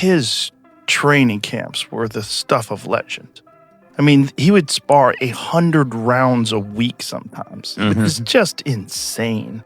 his training camps were the stuff of legend. I mean, he would spar 100 rounds a week sometimes. It was just insane.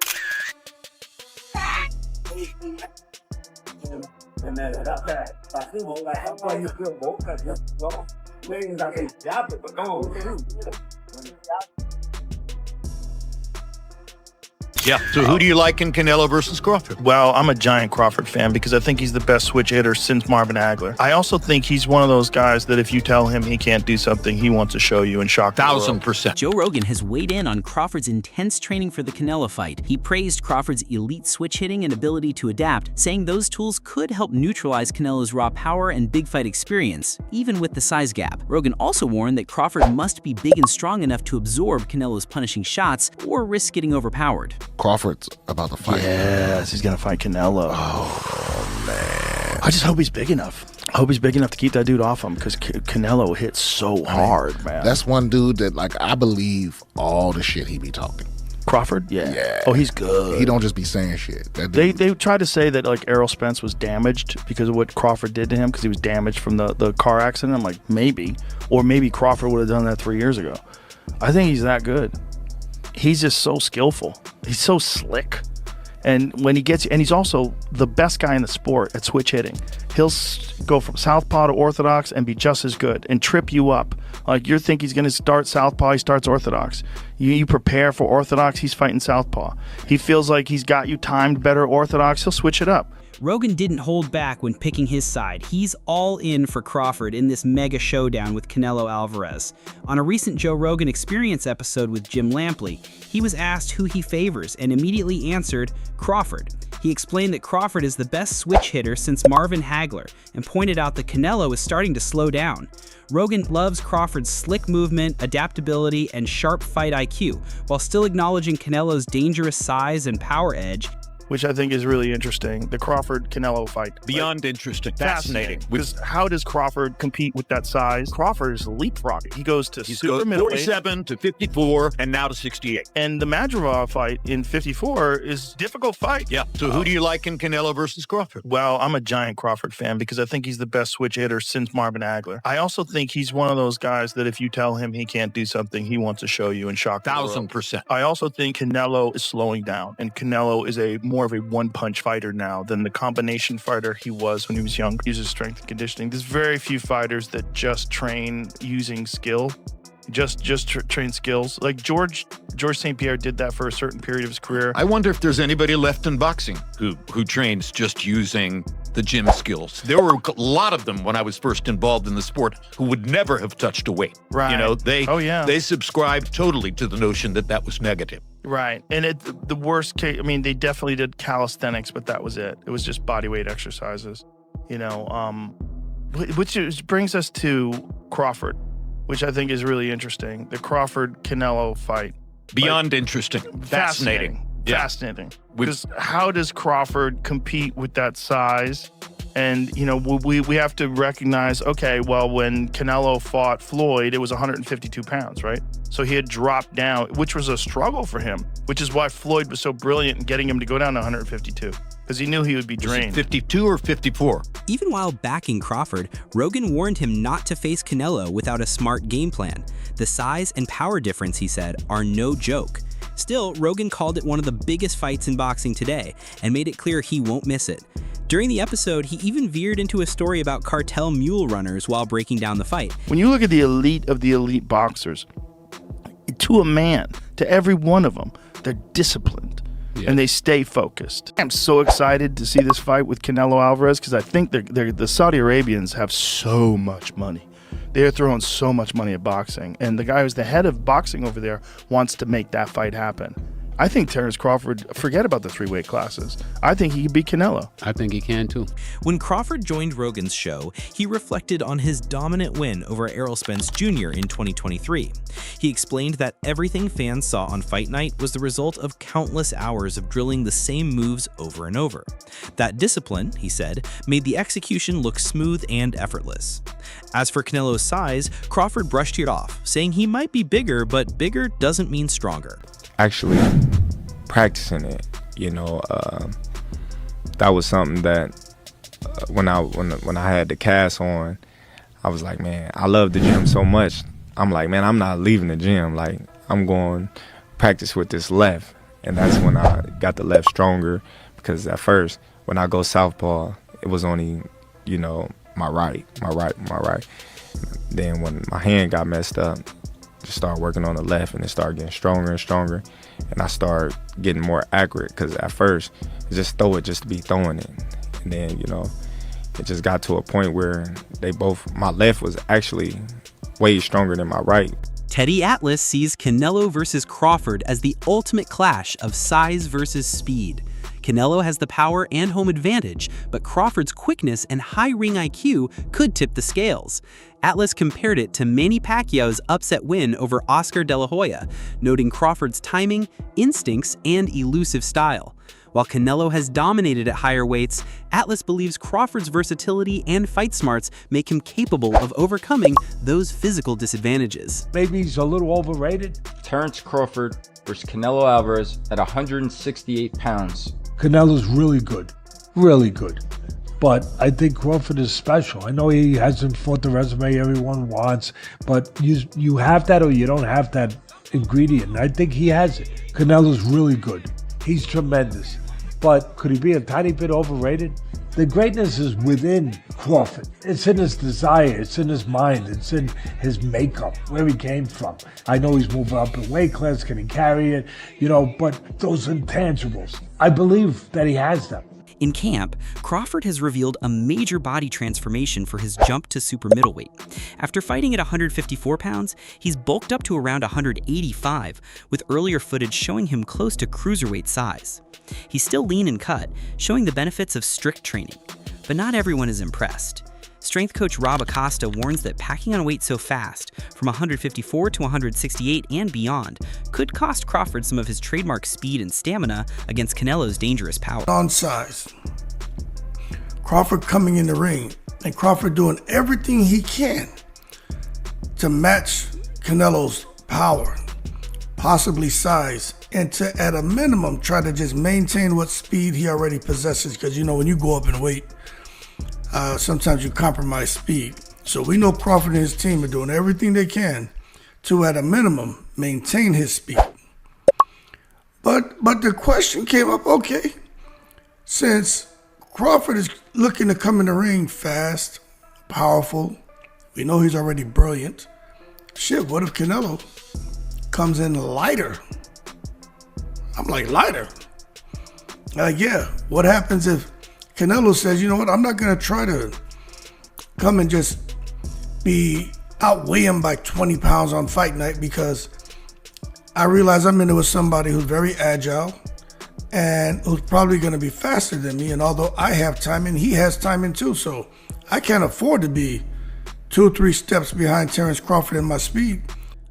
Yeah. So who do you like in Canelo versus Crawford? Well, I'm a giant Crawford fan because I think he's the best switch hitter since Marvin Hagler. I also think he's one of those guys that if you tell him he can't do something, he wants to show you and shock the world. 1,000%. Joe Rogan has weighed in on Crawford's intense training for the Canelo fight. He praised Crawford's elite switch hitting and ability to adapt, saying those tools could help neutralize Canelo's raw power and big fight experience, even with the size gap. Rogan also warned that Crawford must be big and strong enough to absorb Canelo's punishing shots or risk getting overpowered. Crawford's about to fight. Yes, he's going to fight Canelo. Oh, man. I just hope he's big enough. I hope he's big enough to keep that dude off him because Canelo hits so hard, man. That's one dude that, like, I believe all the shit he be talking. Crawford? Yeah. Oh, he's good. He don't just be saying shit. They tried to say that, like, Errol Spence was damaged because of what Crawford did to him because he was damaged from the car accident. I'm like, maybe. Or maybe Crawford would have done that 3 years ago. I think he's that good. He's just so skillful. He's so slick. And when he gets, and he's also the best guy in the sport at switch hitting. He'll go from southpaw to orthodox and be just as good and trip you up. Like you think he's going to start southpaw, he starts orthodox. You prepare for orthodox, he's fighting southpaw. He feels like he's got you timed better orthodox, he'll switch it up. Rogan didn't hold back when picking his side. He's all in for Crawford in this mega showdown with Canelo Alvarez. On a recent Joe Rogan Experience episode with Jim Lampley, he was asked who he favors and immediately answered Crawford. He explained that Crawford is the best switch hitter since Marvin Hagler and pointed out that Canelo is starting to slow down. Rogan loves Crawford's slick movement, adaptability, and sharp fight IQ, while still acknowledging Canelo's dangerous size and power edge, which I think is really interesting. The Crawford-Canelo fight. Beyond interesting. Fascinating. Because how does Crawford compete with that size? Crawford is leapfrogging. He goes to super middleweight. 47 to 54 and now to 68. And the Madrigal fight in 54 is a difficult fight. Yeah. So who do you like in Canelo versus Crawford? Well, I'm a giant Crawford fan because I think he's the best switch hitter since Marvin Hagler. I also think he's one of those guys that if you tell him he can't do something, he wants to show you and shock the world. 1,000%. I also think Canelo is slowing down, and Canelo is more of a one-punch fighter now than the combination fighter he was when he was young. He uses strength and conditioning. There's very few fighters that just train using skill. Train skills. Like George St. Pierre did that for a certain period of his career. I wonder if there's anybody left in boxing who trains just using the gym skills. There were a lot of them when I was first involved in the sport who would never have touched a weight. Right. You know, they subscribed totally to the notion that was negative. Right. And the worst case, I mean, they definitely did calisthenics, but that was it. It was just body weight exercises, you know, which brings us to Crawford, which I think is really interesting. The Crawford-Canelo fight. Beyond interesting. Fascinating. Yeah. Fascinating. Because how does Crawford compete with that size? And, you know, we have to recognize, okay, well, when Canelo fought Floyd, it was 152 pounds, right? So he had dropped down, which was a struggle for him, which is why Floyd was so brilliant in getting him to go down to 152, because he knew he would be drained. 52 or 54? Even while backing Crawford, Rogan warned him not to face Canelo without a smart game plan. The size and power difference, he said, are no joke. Still, Rogan called it one of the biggest fights in boxing today and made it clear he won't miss it. During the episode, he even veered into a story about cartel mule runners while breaking down the fight. When you look at the elite of the elite boxers, to a man, to every one of them, they're disciplined. Yeah. And they stay focused. I'm so excited to see this fight with Canelo Alvarez because I think the Saudi Arabians have so much money. They're throwing so much money at boxing. And the guy who's the head of boxing over there wants to make that fight happen. I think Terence Crawford, forget about the 3 weight classes. I think he can beat Canelo. I think he can too. When Crawford joined Rogan's show, he reflected on his dominant win over Errol Spence Jr. in 2023. He explained that everything fans saw on Fight Night was the result of countless hours of drilling the same moves over and over. That discipline, he said, made the execution look smooth and effortless. As for Canelo's size, Crawford brushed it off, saying he might be bigger, but bigger doesn't mean stronger. Actually practicing it, you know, that was something that when I had the cast on, I was like, man, I love the gym so much. I'm like, man, I'm not leaving the gym. Like, I'm going practice with this left. And that's when I got the left stronger, because at first, when I go southpaw, it was only, you know, my right. Then when my hand got messed up, just started working on the left, and it started getting stronger and stronger. And I started getting more accurate, because at first, just throw it just to be throwing it. And then, you know, it just got to a point where my left was actually way stronger than my right. Teddy Atlas sees Canelo versus Crawford as the ultimate clash of size versus speed. Canelo has the power and home advantage, but Crawford's quickness and high ring IQ could tip the scales. Atlas compared it to Manny Pacquiao's upset win over Oscar De La Hoya, noting Crawford's timing, instincts, and elusive style. While Canelo has dominated at higher weights, Atlas believes Crawford's versatility and fight smarts make him capable of overcoming those physical disadvantages. Maybe he's a little overrated. Terence Crawford versus Canelo Alvarez at 168 pounds. Canelo's really good. But I think Crawford is special. I know he hasn't fought the resume everyone wants, but you have that or you don't have that ingredient. And I think he has it. Canelo's really good. He's tremendous. But could he be a tiny bit overrated? The greatness is within Crawford. It's in his desire, it's in his mind, it's in his makeup, where he came from. I know he's moving up in weight class, can he carry it? You know, but those intangibles, I believe that he has them. In camp, Crawford has revealed a major body transformation for his jump to super middleweight. After fighting at 154 pounds, he's bulked up to around 185, with earlier footage showing him close to cruiserweight size. He's still lean and cut, showing the benefits of strict training. But not everyone is impressed. Strength coach Rob Acosta warns that packing on weight so fast, from 154 to 168 and beyond, could cost Crawford some of his trademark speed and stamina against Canelo's dangerous power. On size, Crawford coming in the ring, and Crawford doing everything he can to match Canelo's power, possibly size, and to, at a minimum, try to just maintain what speed he already possesses. Because, you know, when you go up in weight, sometimes you compromise speed. So we know Crawford and his team are doing everything they can to, at a minimum, maintain his speed. But the question came up, okay, since Crawford is looking to come in the ring fast, powerful, we know he's already brilliant. Shit, what if Canelo comes in lighter? I'm like, lighter? Yeah, what happens if Canelo says, you know what, I'm not going to try to come and just outweigh him by 20 pounds on fight night, because I realize I'm in there with somebody who's very agile and who's probably going to be faster than me. And although I have timing, he has timing too. So I can't afford to be 2 or 3 steps behind Terence Crawford in my speed.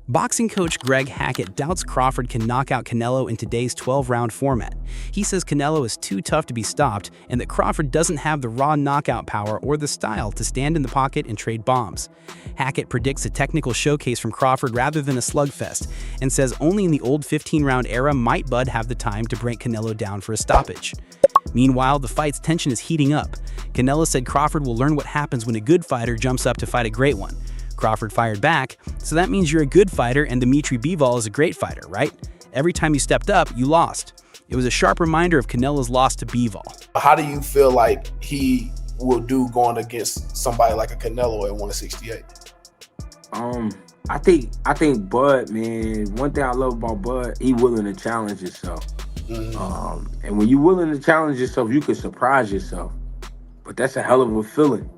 Boxing coach Greg Hackett doubts Crawford can knock out Canelo in today's 12-round format. He says Canelo is too tough to be stopped and that Crawford doesn't have the raw knockout power or the style to stand in the pocket and trade bombs. Hackett predicts a technical showcase from Crawford rather than a slugfest, and says only in the old 15-round era might Bud have the time to break Canelo down for a stoppage. Meanwhile, the fight's tension is heating up. Canelo said Crawford will learn what happens when a good fighter jumps up to fight a great one. Crawford fired back, so that means you're a good fighter and Dimitri Bivol is a great fighter, right? Every time you stepped up, you lost. It was a sharp reminder of Canelo's loss to Bivol. How do you feel like he will do going against somebody like a Canelo at 168? I think Bud, man, one thing I love about Bud, he willing to challenge himself. Mm-hmm. And when you're willing to challenge yourself, you can surprise yourself. But that's a hell of a feeling.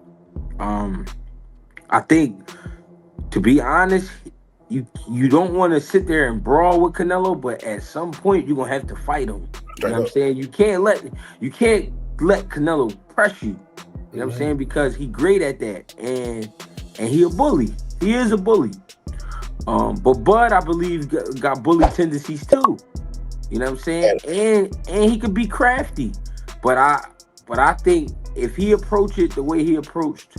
I think, to be honest, you don't want to sit there and brawl with Canelo, but at some point you're gonna have to fight him. You know what I'm saying? You can't let Canelo press you. You know what I'm saying? Because he great at that, and he a bully. He is a bully. But Bud, I believe, got bully tendencies too. You know what I'm saying? And he could be crafty. But I think if he approached it the way he approached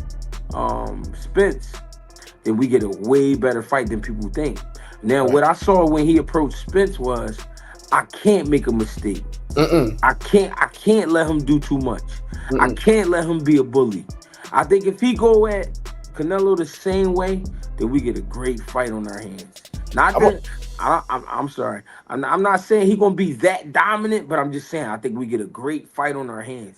Spence, then we get a way better fight than people think. Now, what I saw when he approached Spence was, I can't make a mistake. I can't let him do too much. I can't let him be a bully. I think if he go at Canelo the same way, then we get a great fight on our hands. I'm sorry. I'm not saying he's gonna be that dominant, but I'm just saying I think we get a great fight on our hands.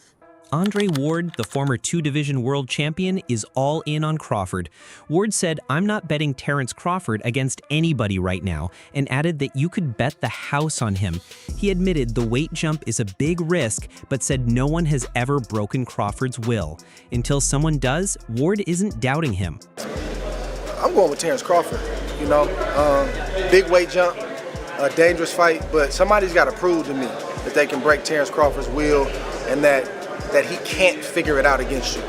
Andre Ward, the former two-division world champion, is all in on Crawford. Ward said, "I'm not betting Terence Crawford against anybody right now," and added that you could bet the house on him. He admitted the weight jump is a big risk, but said no one has ever broken Crawford's will. Until someone does, Ward isn't doubting him. I'm going with Terence Crawford. You know, big weight jump, a dangerous fight, but somebody's got to prove to me that they can break Terence Crawford's will and that he can't figure it out against you.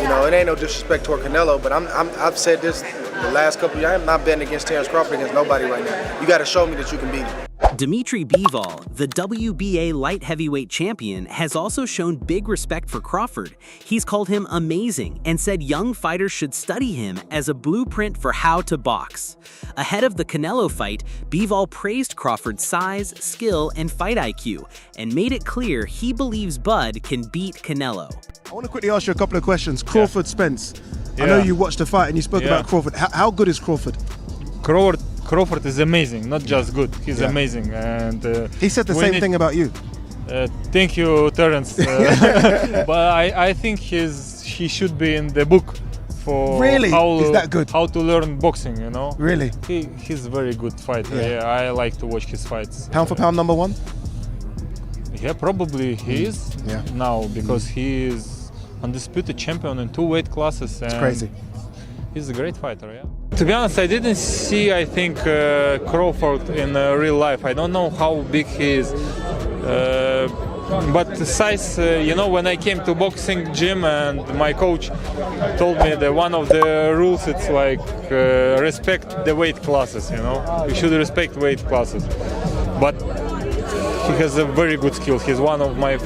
You know, it ain't no disrespect toward Canelo, but I've said this the last couple of years. I'm not betting against Terence Crawford against nobody right now. You got to show me that you can beat him. Dmitry Bivol, the WBA light heavyweight champion, has also shown big respect for Crawford. He's called him amazing and said young fighters should study him as a blueprint for how to box. Ahead of the Canelo fight, Bivol praised Crawford's size, skill, and fight IQ, and made it clear he believes Bud can beat Canelo. I want to quickly ask you a couple of questions. Crawford, Spence. I know you watched the fight and you spoke about Crawford. How good is Crawford? Crawford is amazing, not just good. He's amazing, and he said the same thing about you. Thank you, Terence. But I think he should be in the book for is that good? How to learn boxing. You know. Really? He's a very good fighter. Yeah, I like to watch his fights. Pound for pound, number one. Yeah, probably he is now because he is undisputed champion in 2 weight classes. It's crazy. He's a great fighter, yeah. To be honest, I didn't see, Crawford in real life. I don't know how big he is. But the size, when I came to boxing gym and my coach told me that one of the rules, it's like respect the weight classes, You should respect weight classes. But he has a very good skill. He's one of my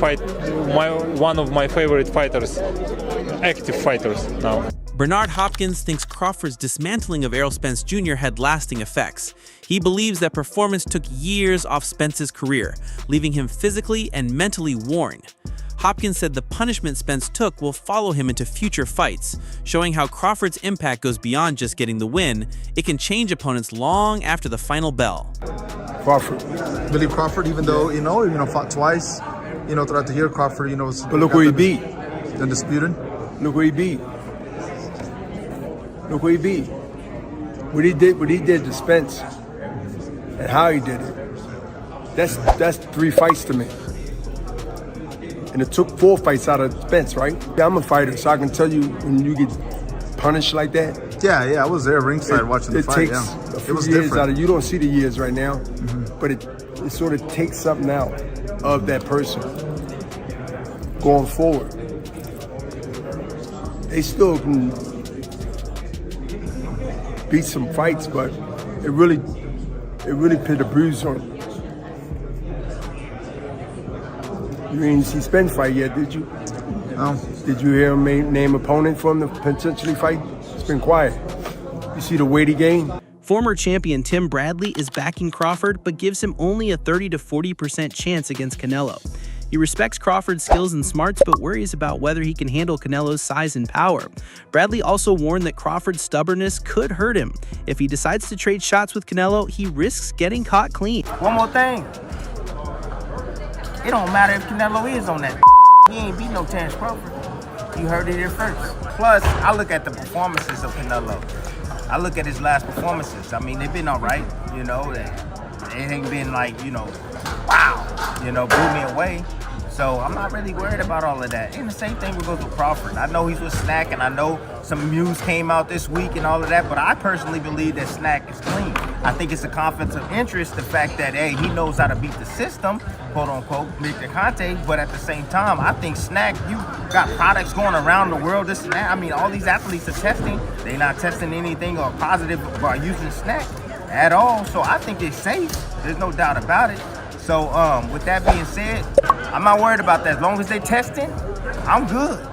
favorite fighters, active fighters now. Bernard Hopkins thinks Crawford's dismantling of Errol Spence Jr. had lasting effects. He believes that performance took years off Spence's career, leaving him physically and mentally worn. Hopkins said the punishment Spence took will follow him into future fights, showing how Crawford's impact goes beyond just getting the win. It can change opponents long after the final bell. Crawford. Believe Crawford, even though, fought twice, throughout the year, Crawford, was... But look who he beat. Undisputed. Look who he beat. Look what he beat. What he did to Spence and how he did it. That's 3 fights to me. And it took 4 fights out of Spence, right? I'm a fighter, so I can tell you when you get punished like that. Yeah, I was there ringside watching the fight. It was years different. You don't see the years right now, but it sort of takes something out of that person going forward. They still can beat some fights, but it really put a bruise on him. You didn't see Spence fight yet, did you? No. Did you hear him name opponent for him to potentially fight? It's been quiet. You see the weight he gained? Former champion Tim Bradley is backing Crawford, but gives him only a 30 to 40% chance against Canelo. He respects Crawford's skills and smarts, but worries about whether he can handle Canelo's size and power. Bradley also warned that Crawford's stubbornness could hurt him. If he decides to trade shots with Canelo, he risks getting caught clean. One more thing. It don't matter if Canelo is on that. He ain't beat no Terence Crawford. You heard it here first. Plus, I look at the performances of Canelo. I look at his last performances. I mean, they've been all right, It ain't been like, wow, blew me away. So I'm not really worried about all of that. And the same thing goes with Crawford. I know he's with Snack, and I know some news came out this week and all of that, but I personally believe that Snack is clean. I think it's a conflict of interest, the fact that, hey, he knows how to beat the system, quote unquote, Victor Conte, but at the same time, I think Snack, you got products going around the world, this and that. I mean, all these athletes are testing. They're not testing anything or positive by using Snack at all. So I think it's safe. There's no doubt about it. So with that being said, I'm not worried about that. As long as they're testing, I'm good.